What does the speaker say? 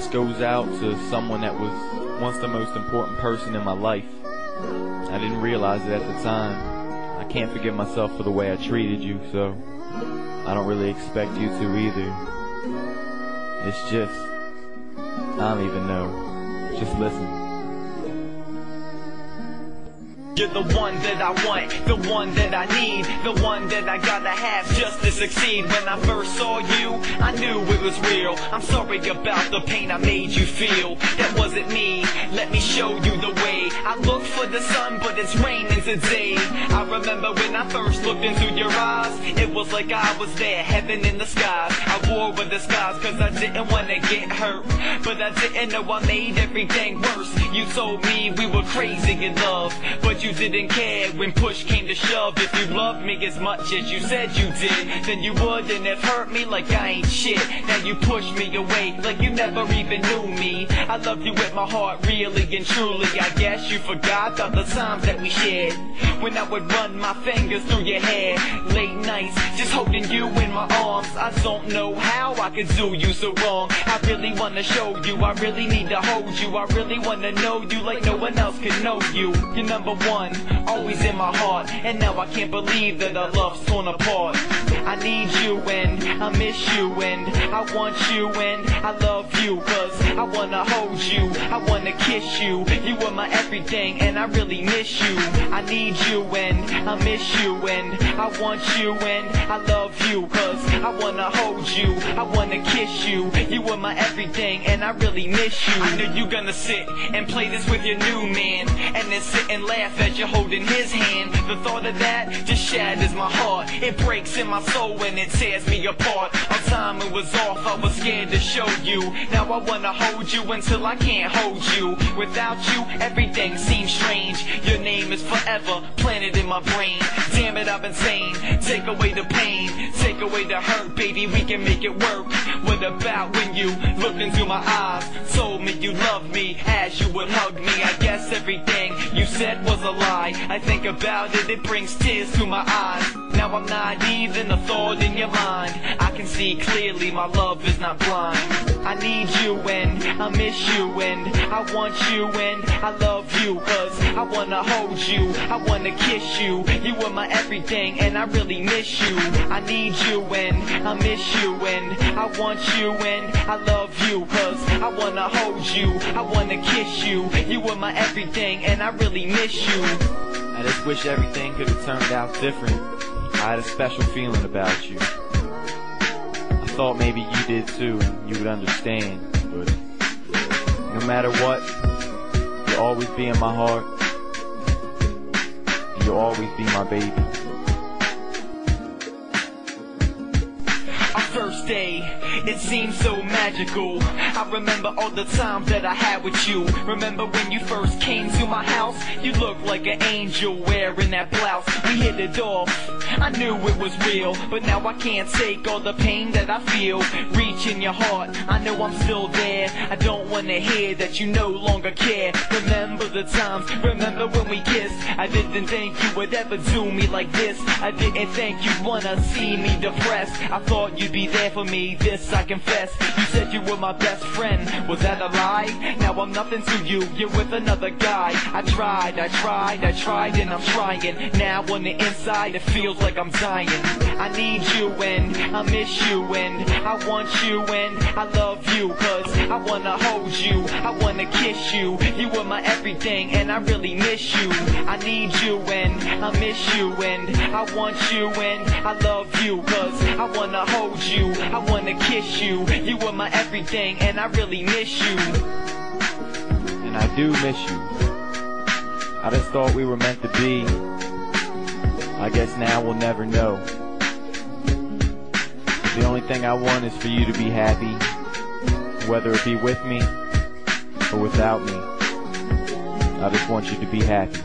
This goes out to someone that was once the most important person in my life. I didn't realize it at the time. I can't forgive myself for the way I treated you, so I don't really expect you to either. It's just, I don't even know. Just listen. You're the one that I want, the one that I need, the one that I gotta have just to succeed. When I first saw you, I knew it was real. I'm sorry about the pain I made you feel. That wasn't me, let me show you the way. I look for the sun, but it's raining today. I remember when I first looked into your eyes, it was like I was there, heaven in the skies. I wore a disguise cause I didn't wanna get hurt, but I didn't know I made everything worse. You told me we were crazy in love, but you didn't care when push came to shove. If you loved me as much as you said you did, then you wouldn't have hurt me like I ain't shit. Now you push me away like you never even knew me. I love you with my heart, really and truly. I guess you forgot all the times that we shared, when I would run my fingers through your hair. Late nights, just holding you in my arms. I don't know how I could do you so wrong. I really wanna show you, I really need to hold you. I really wanna know you like no one else can know you. You're number one, always in my heart, and now I can't believe that our love's torn apart. I need you and I miss you and I want you and I love you, cause I wanna hold you, I wanna kiss you. You are my everything and I really miss you. I need you and I miss you and I want you and I love you, cause I wanna hold you, I wanna kiss you. You are my everything and I really miss you. I knew you gonna sit and play this with your new man, and then sit and laugh as you're holding his hand. The thought of that just shatters my heart. It breaks in my soul and it tears me apart. Our timing was off, I was scared to show you. Now I wanna hold you until I can't hold you. Without you, everything seems strange. Your name is forever planted in my brain. Damn it, I'm insane. Take away the pain, take away the hurt, baby, we can make it work. What about when you looked into my eyes, told me you loved me as you would hug me? I guess everything you said was a lie. I think about it, it brings tears to my eyes. Now I'm not even a thought in your mind. I can see clearly my love is not blind. I need you and I miss you and I want you and I love you, cause I wanna hold you, I wanna kiss you. You are my everything and I really miss you. I need you and I miss you and I want you and I love you, cause I wanna hold you, I wanna kiss you. You are my everything and I really miss you. I just wish everything could have turned out different. I had a special feeling about you. I thought maybe you did too, and you would understand. But no matter what, you'll always be in my heart, and you'll always be my baby. Our first day, it seemed so magical. I remember all the times that I had with you. Remember when you first came to my house? You looked like an angel wearing that blouse. We hit it off, I knew it was real. But now I can't take all the pain that I feel. Reach in your heart, I know I'm still there. I don't wanna hear that you no longer care. Remember the times, remember when we kissed. I didn't think you would ever do me like this. I didn't think you'd wanna see me depressed. I thought you'd be there for me, this I confess. You said you were my best friend, was that a lie? Now I'm nothing to you, you're with another guy. I tried and I'm trying. Now on the inside it feels like I'm dying. I need you and I miss you and I want you and I love you, cause I wanna hold you, I wanna kiss you. You were my everything and I really miss you. I need you and I miss you and I want you and I love you, cause I wanna hold you, I wanna kiss you. You were my everything and I really miss you. And I do miss you. I just thought we were meant to be. I guess now we'll never know. The only thing I want is for you to be happy, whether it be with me or without me. I just want you to be happy.